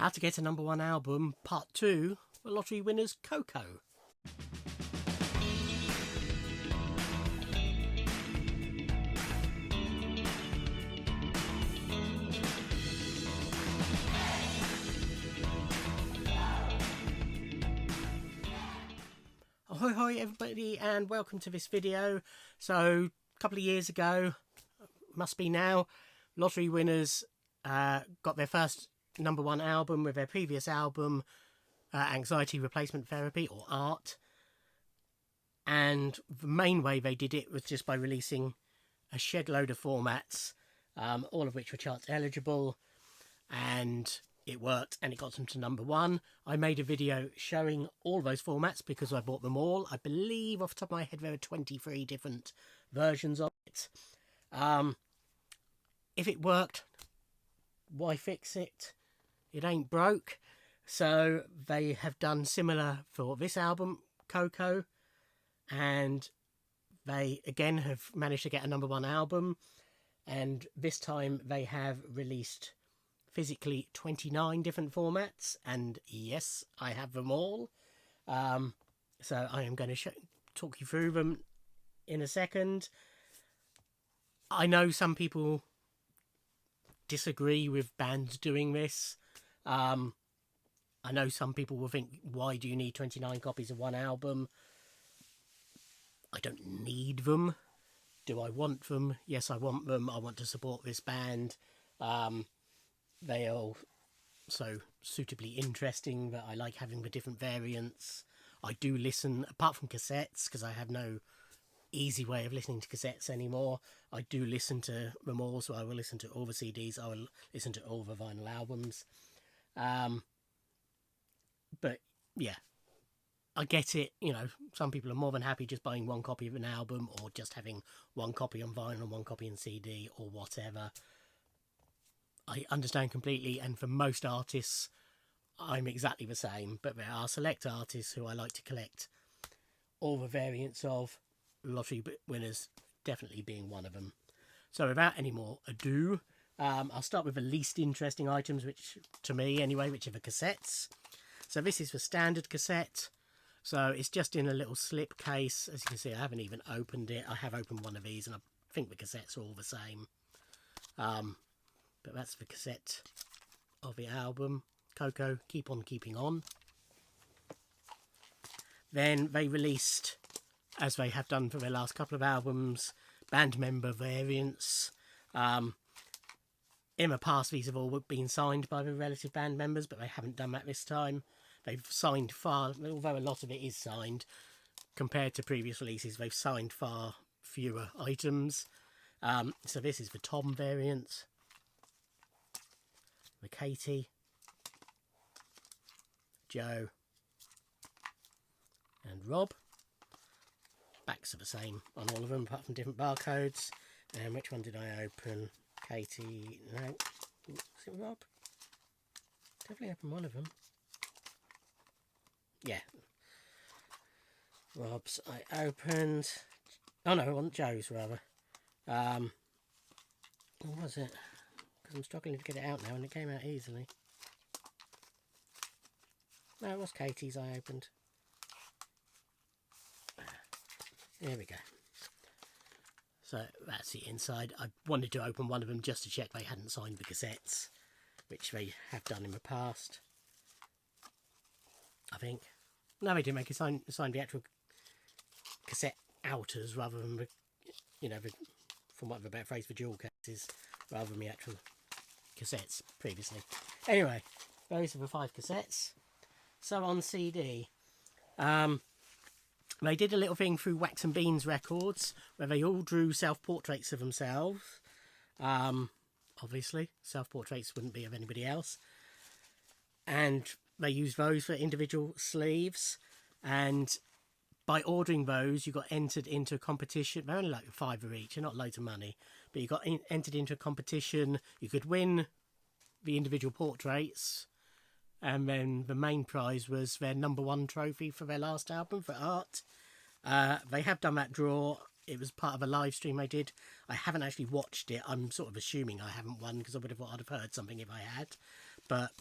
How to Get a #1 Album, Part 2, for lottery winners Koko. Ahoy hoy everybody, and welcome to this video. So a couple of years ago, must be now, lottery winners got their first #1 album with their previous album, Anxiety Replacement Therapy, or ART. And the main way they did it was just by releasing a shed load of formats, all of which were chart eligible, and it worked and it got them to #1. I made a video showing all those formats because I bought them all. I believe off the top of my head there are 23 different versions of it. If it worked, why fix it? It ain't broke. So they have done similar for this album, Koko, and they again have managed to get a #1 album, and this time they have released physically 29 different formats, and yes, I have them all. So I am going to talk you through them in a second. I know some people disagree with bands doing this. I know some people will think, why do you need 29 copies of one album? I don't need them. Do I want them? Yes, I want them. I want to support this band. They are all so suitably interesting that I like having the different variants. I do listen, apart from cassettes, because I have no easy way of listening to cassettes anymore. I do listen to them all, so I will listen to all the CDs. I will listen to all the vinyl albums. But yeah, I get it. You know, some people are more than happy just buying one copy of an album, or just having one copy on vinyl, one copy on CD, or whatever. I understand completely, and for most artists, I'm exactly the same. But there are select artists who I like to collect all the variants of, lottery winners definitely being one of them. So without any more ado, I'll start with the least interesting items, which to me anyway, which are the cassettes. So this is the standard cassette. So it's just in a little slip case. As you can see, I haven't even opened it. I have opened one of these, and I think the cassettes are all the same. But that's the cassette of the album, Koko, Keep On Keeping On. Then they released, as they have done for their last couple of albums, band member variants. In the past, these have all been signed by the relative band members, but they haven't done that this time. They've signed far, although a lot of it is signed, compared to previous releases, they've signed far fewer items. So this is the Tom variant, the Katie, Joe, and Rob. Backs are the same on all of them, apart from different barcodes. And which one did I open? Katie, no, is it Rob? Definitely opened one of them. Yeah, Rob's I opened. Oh no, I want Joe's rather. What was it? Because I'm struggling to get it out now, and it came out easily. No, it was Katie's I opened. There we go. So that's the inside. I wanted to open one of them just to check they hadn't signed the cassettes, which they have done in the past, I think. No, they didn't make it sign the actual cassette outers rather than the, you know, the, for want of a better phrase, the dual cases rather than the actual cassettes previously. Anyway, those are the 5 cassettes. So on CD, they did a little thing through Wax and Beans Records where they all drew self-portraits of themselves. Obviously, self-portraits wouldn't be of anybody else. And they used those for individual sleeves. And by ordering those, you got entered into a competition. They're only like £5 each, they're not loads of money. But you got entered into a competition. You could win the individual portraits. And then the main prize was their #1 trophy for their last album, for ART. They have done that draw. It was part of a live stream I did. I haven't actually watched it. I'm sort of assuming I haven't won, because I would have thought I'd have heard something if I had. But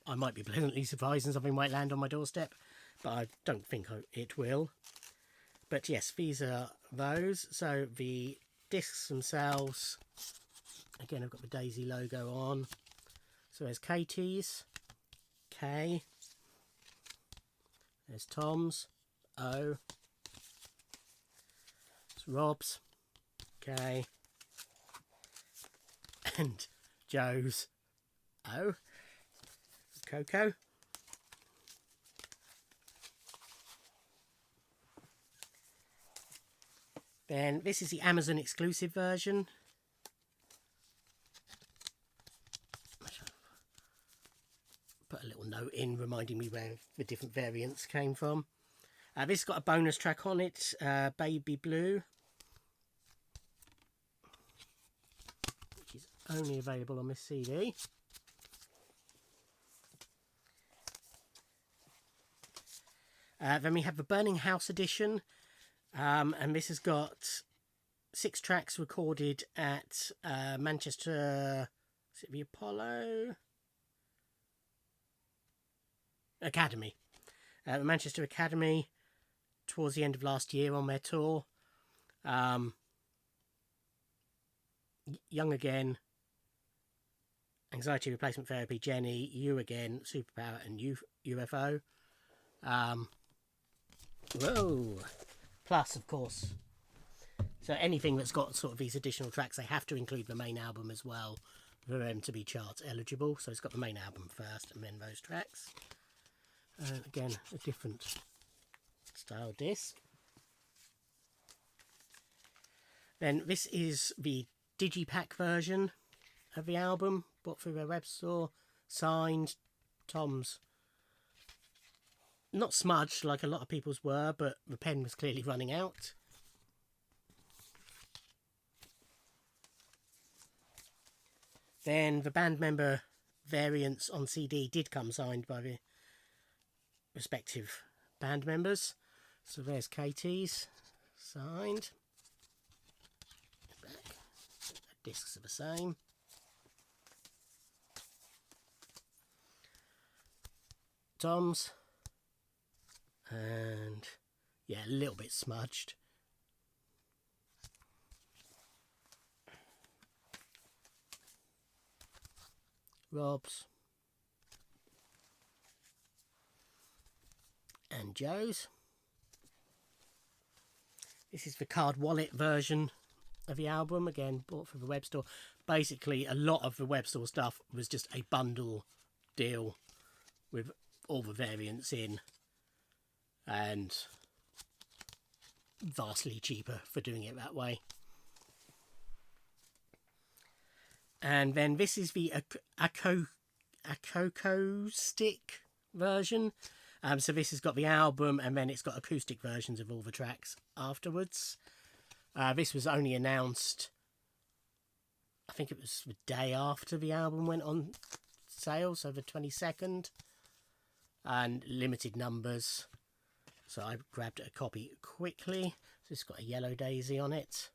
I might be pleasantly surprised and something might land on my doorstep, but I don't think it will. But yes, these are those. So the discs themselves, again, I've got the Daisy logo on. So there's KT's, K, there's Tom's, O, it's Rob's, K, and Joe's, O, Koko. Then this is the Amazon exclusive version. Put a little note in reminding me where the different variants came from. This has got a bonus track on it, Baby Blue, which is only available on this CD. Then we have the Burning House edition, and this has got 6 tracks recorded at Manchester, is it the Apollo? Academy. The Manchester Academy towards the end of last year on their tour. Young Again, Anxiety Replacement Therapy, Jenny, You Again, Superpower and UFO. Whoa! Plus, of course, so anything that's got sort of these additional tracks, they have to include the main album as well for them to be chart eligible. So it's got the main album first and then those tracks. Again, a different style disc. Then this is the Digipack version of the album, bought through their web store, signed, Tom's. Not smudged like a lot of people's were, but the pen was clearly running out. Then the band member variants on CD did come signed by the respective band members. So there's KT's signed. Back. The discs are the same. Tom's. And yeah, a little bit smudged. Rob's. And Joe's. This is the card wallet version of the album, again bought from the web store. Basically, a lot of the web store stuff was just a bundle deal with all the variants in, and vastly cheaper for doing it that way. And then this is the Koko stick version. So this has got the album, and then it's got acoustic versions of all the tracks afterwards. This was only announced, I think it was the day after the album went on sale, so the 22nd, and limited numbers. So I grabbed a copy quickly. So it's got a yellow daisy on it.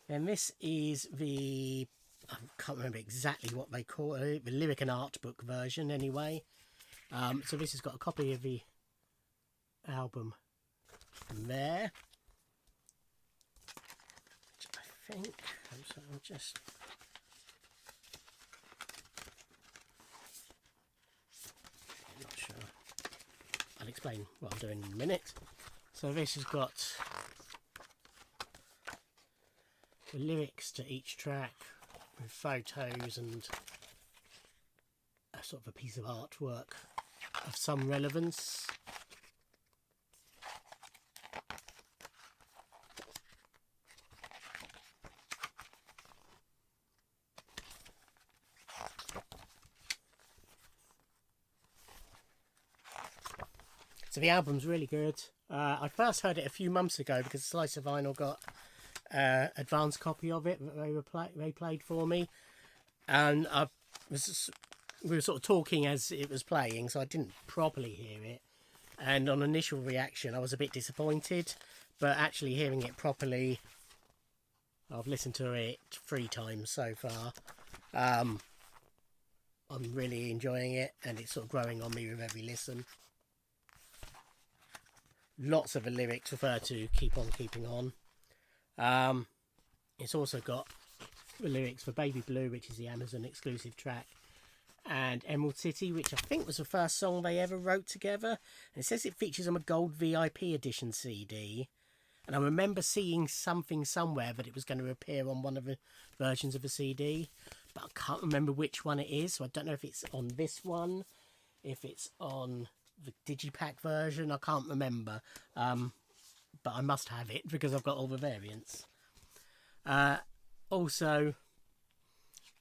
And this is the, I can't remember exactly what they call it, the Lyric and Art Book version anyway. So this has got a copy of the album there, which I think, so I'll just, I'm not sure, I'll explain what I'm doing in a minute. So this has got the lyrics to each track with photos and a sort of a piece of artwork of some relevance. So the album's really good. I first heard it a few months ago because Slice of Vinyl got advanced copy of it that they played for me, and we were sort of talking as it was playing, so I didn't properly hear it. And on initial reaction, I was a bit disappointed, but actually hearing it properly, I've listened to it 3 times so far. I'm really enjoying it, and it's sort of growing on me with every listen. Lots of the lyrics refer to Keep On Keeping On. It's also got the lyrics for Baby Blue, which is the Amazon exclusive track, and Emerald City, which I think was the first song they ever wrote together. And it says it features on a gold VIP edition CD. And I remember seeing something somewhere that it was going to appear on one of the versions of the CD, but I can't remember which one it is. So I don't know if it's on this one, if it's on the Digipack version. I can't remember, but I must have it because I've got all the variants. Also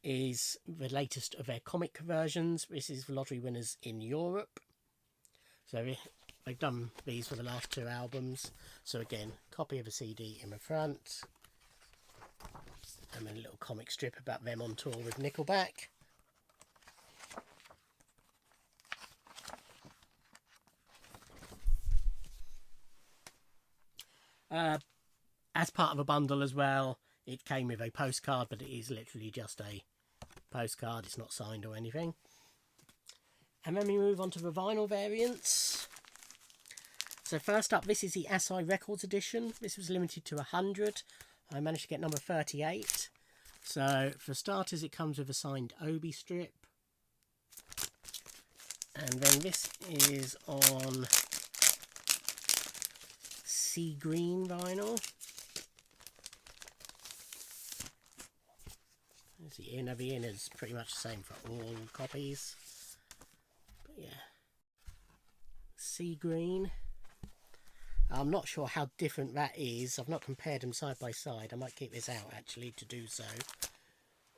is the latest of their comic versions. This is the lottery winners in Europe. So they've done these for the last 2 albums. So again, copy of a CD in the front, and then a little comic strip about them on tour with Nickelback. As part of a bundle as well, it came with a postcard, but it is literally just a postcard. It's not signed or anything. And then we move on to the vinyl variants. So first up, this is the Asai Records edition. This was limited to 100. I managed to get number 38. So for starters, it comes with a signed Obi strip. And then this is on sea green vinyl. There's the inner. The inner's pretty much the same for all copies. But yeah, sea green. I'm not sure how different that is. I've not compared them side by side. I might keep this out actually to do so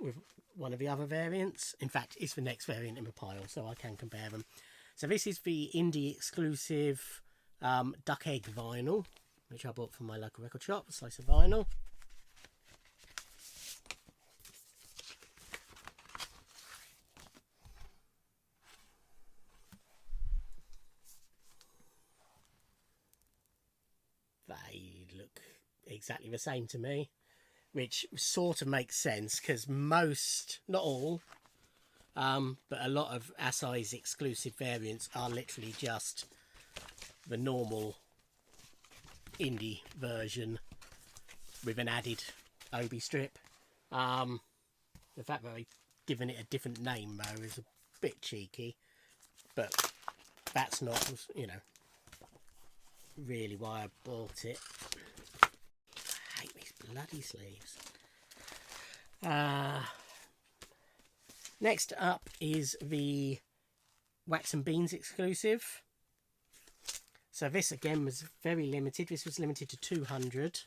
with one of the other variants. In fact, it's the next variant in the pile, so I can compare them. So this is the indie exclusive Duck Egg vinyl, which I bought from my local record shop, a slice of vinyl. They look exactly the same to me, which sort of makes sense because most, not all, but a lot of Asai's exclusive variants are literally just the normal indie version with an added Obi strip. The fact that they've given it a different name though is a bit cheeky, but that's not, you know, really why I bought it. I hate these bloody sleeves. Next up is the Wax and Beans exclusive. So this again was very limited. This was limited to 200.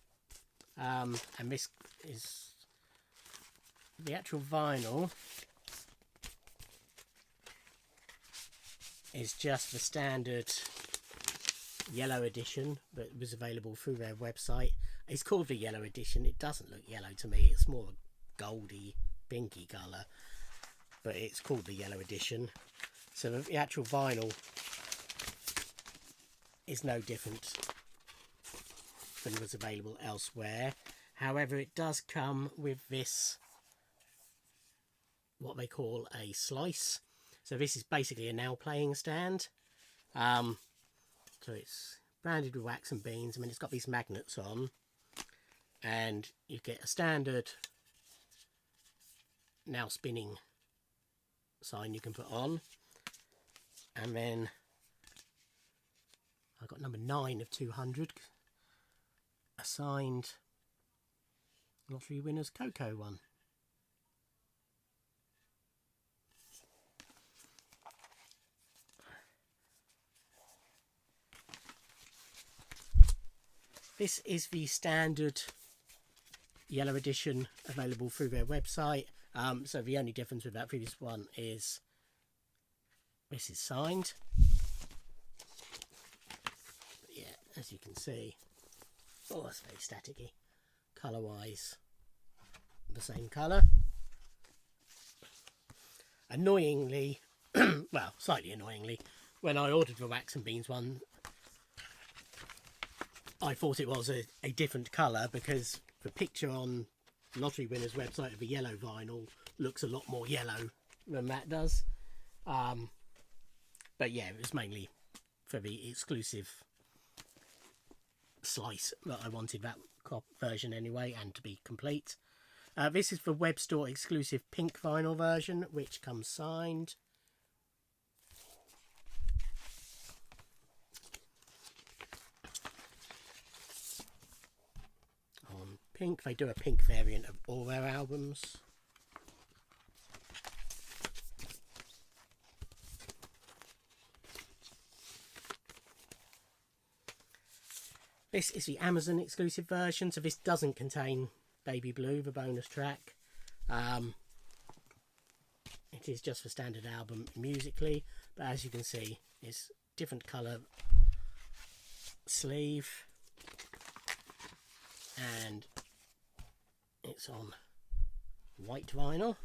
And this is the actual vinyl. Is just the standard yellow edition that was available through their website. It's called the yellow edition. It doesn't look yellow to me. It's more a goldy, pinky colour. But it's called the yellow edition. So the actual vinyl is no different than was available elsewhere. However, it does come with this, what they call a slice. So this is basically a now playing stand. So it's branded with Wax and Beans. I mean, it's got these magnets on, and you get a standard now spinning sign you can put on, and then I got number 9 of 200, a signed lottery winners Koko one. This is the standard yellow edition available through their website. So the only difference with that previous one is this is signed. But yeah, as you can see, oh, that's very staticky. Colour-wise, the same colour. Annoyingly, well, slightly annoyingly, when I ordered the Wax and Beans one, I thought it was a different colour because the picture on Lottery Winners website of the yellow vinyl looks a lot more yellow than that does. But yeah, it was mainly for the exclusive slice that I wanted that version anyway, and to be complete. This is the web store exclusive pink vinyl version, which comes signed. On pink, they do a pink variant of all their albums. This is the Amazon exclusive version, so this doesn't contain Baby Blue, the bonus track. It is just the standard album musically, but as you can see, it's different colour sleeve, and it's on white vinyl.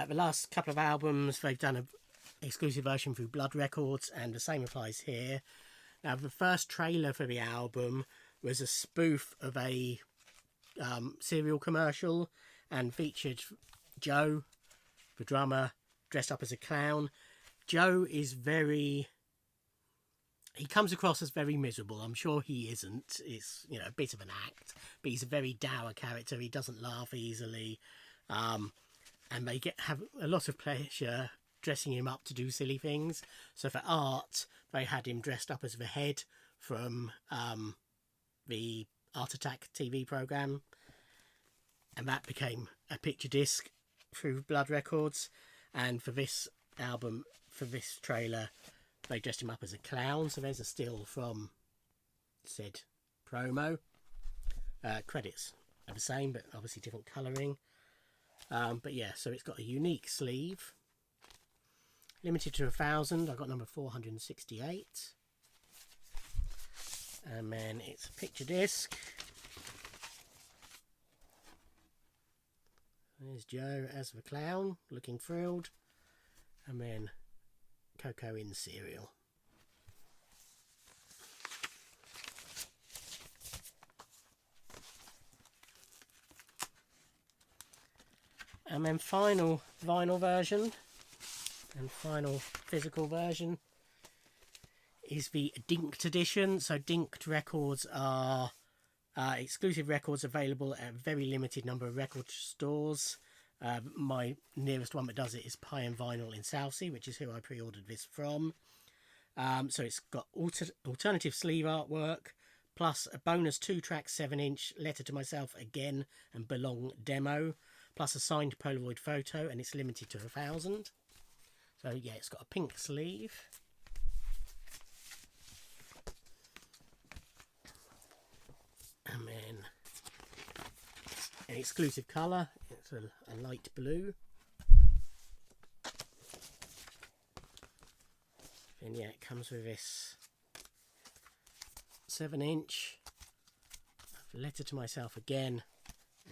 The last couple of albums, they've done an exclusive version through Blood Records, and the same applies here. Now, the first trailer for the album was a spoof of a cereal commercial and featured Joe, the drummer, dressed up as a clown. Joe is he comes across as very miserable. I'm sure he isn't. It's, a bit of an act, but he's a very dour character. He doesn't laugh easily. And they have a lot of pleasure dressing him up to do silly things. So for art, they had him dressed up as the Head from the Art Attack TV programme. And that became a picture disc through Blood Records. And for this album, for this trailer, they dressed him up as a clown. So there's a still from said promo. Credits are the same, but obviously different colouring. But yeah, so it's got a unique sleeve. Limited to 1,000. I got number 468. And then it's a picture disc. There's Joe as the clown, looking thrilled. And then Koko in cereal. And then final vinyl version and final physical version is the Dinked edition. So Dinked records are exclusive records available at a very limited number of record stores. My nearest one that does it is Pie and Vinyl in Southsea, which is who I pre-ordered this from. So it's got alternative sleeve artwork, plus a bonus 2-track 7-inch Letter to Myself Again and Belong demo, plus a signed Polaroid photo, and it's limited to 1,000. So yeah, it's got a pink sleeve. And then an exclusive colour, it's a light blue. And yeah, it comes with this 7-inch Letter to Myself Again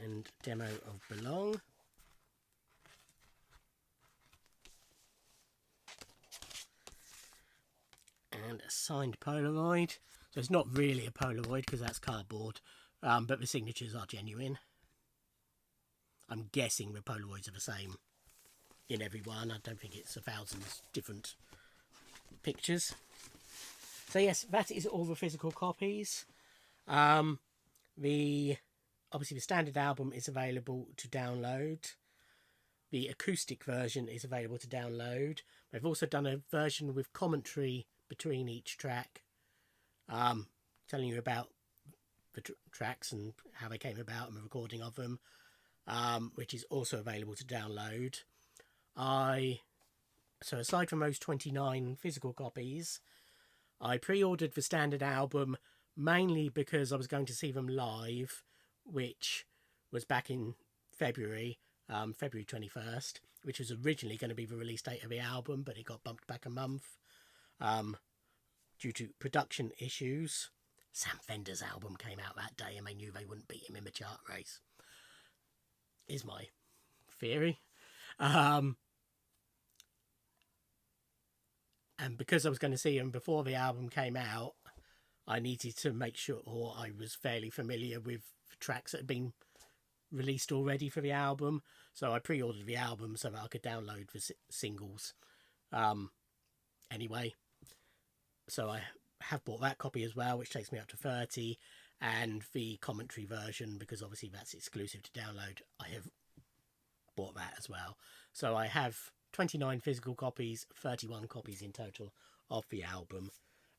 and demo of Belong. And a signed Polaroid. So it's not really a Polaroid because that's cardboard, but the signatures are genuine. I'm guessing the Polaroids are the same in every one. I don't think it's 1,000 different pictures. So yes, that is all the physical copies. Obviously the standard album is available to download. The acoustic version is available to download. They've also done a version with commentary between each track, telling you about the tracks and how they came about and the recording of them, which is also available to download. So aside from those 29 physical copies, I pre-ordered the standard album mainly because I was going to see them live, which was back in February 21st, which was originally going to be the release date of the album, but it got bumped back a month due to production issues. Sam Fender's album came out that day and they knew they wouldn't beat him in the chart race, is my theory. And because I was going to see them before the album came out, I needed to make sure I was fairly familiar with tracks that had been released already for the album. So I pre-ordered the album so that I could download the singles. Anyway, so I have bought that copy as well, which takes me up to 30, and the commentary version, because obviously that's exclusive to download, I have bought that as well. So I have 29 physical copies, 31 copies in total of the album.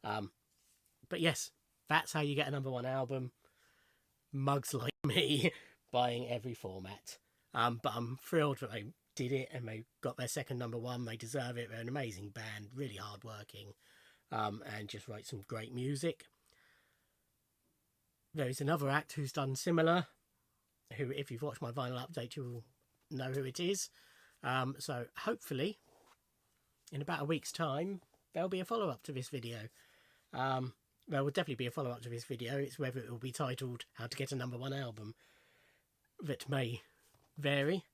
But yes, that's how you get a #1 album. Mugs like me buying every format. But I'm thrilled that they did it and they got their second #1. They deserve it. They're an amazing band, really hard working, and just write some great music. There is another act who's done similar, who, if you've watched my vinyl update, you'll know who it is. So hopefully, in about a week's time, there'll be a follow-up to this video. There will definitely be a follow-up to this video. It's whether it will be titled How to Get a #1 Album. That may vary.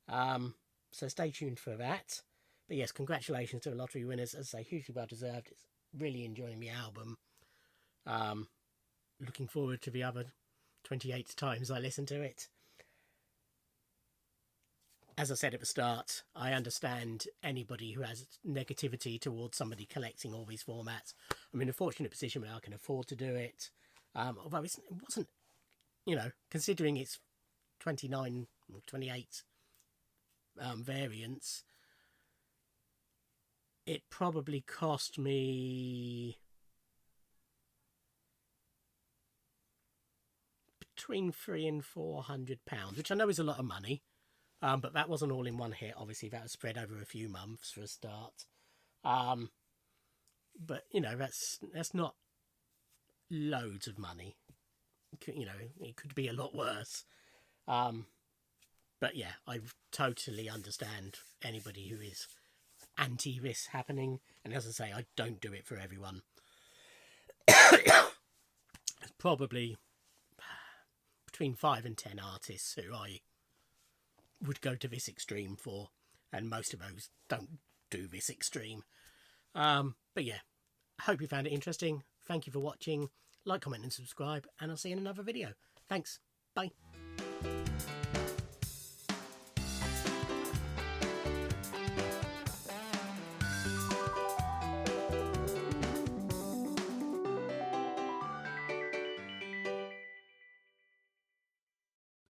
So stay tuned for that. But yes, congratulations to the lottery winners. As I say, hugely well deserved. It's really enjoying the album. Looking forward to the other 28 times I listen to it. As I said at the start, I understand anybody who has negativity towards somebody collecting all these formats. I'm in a fortunate position where I can afford to do it. Although it wasn't, considering it's 29 or 28 variants, it probably cost me between £300 and £400, which I know is a lot of money. But that wasn't all in one hit. Obviously, that was spread over a few months for a start. But that's not loads of money. It could be a lot worse. But yeah, I totally understand anybody who is anti this happening. And as I say, I don't do it for everyone. There's probably between 5 and 10 artists who I would go to this extreme for, and most of those don't do this extreme. But yeah, I hope you found it interesting. Thank you for watching. Like, comment and subscribe, and I'll see you in another video. Thanks. Bye.